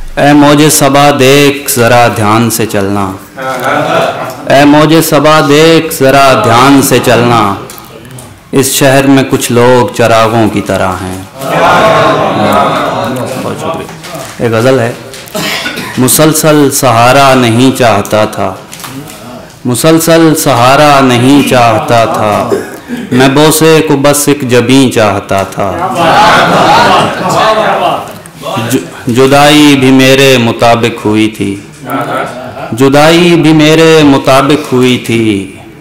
ऐ मौजे सबा देख जरा ध्यान से चलना, ऐ मौजे सबा देख जरा ध्यान से चलना, इस शहर में कुछ लोग चरागों की तरह हैं। बहुत शुक्रिया। एक गज़ल है। मुसलसल सहारा नहीं चाहता था, मुसलसल सहारा नहीं चाहता था, मैं बोसे को बस एक जबी चाहता था। जुदाई भी मेरे मुताबिक हुई थी, जुदाई भी मेरे मुताबिक हुई थी,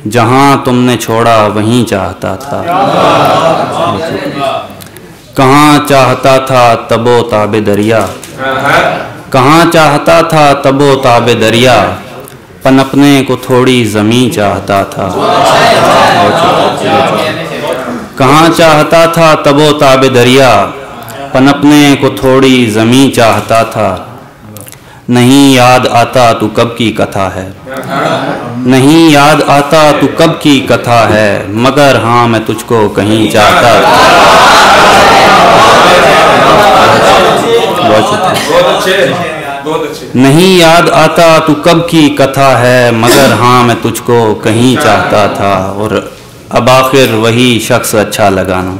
जहाँ तुमने छोड़ा वहीं चाहता था। कहाँ चाहता था तबो ताबे दरिया, कहाँ चाहता था तबो ताबे दरिया, पनपने को थोड़ी ज़मीं चाहता था। कहाँ चाहता था तबो ताबे दरिया, पनपने को थोड़ी ज़मीं चाहता था। नहीं याद आता तू कब की कथा है, नहीं याद आता तू कब की कथा है, मगर हाँ मैं तुझको कहीं चाहता था। नहीं याद आता तू कब की कथा है, मगर हाँ मैं तुझको कहीं चाहता था। और अब आखिर वही शख्स अच्छा लगाना,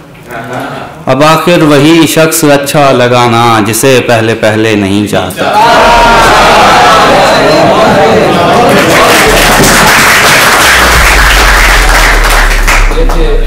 अब आखिर वही शख्स अच्छा लगाना, जिसे पहले पहले नहीं चाहता। देखिए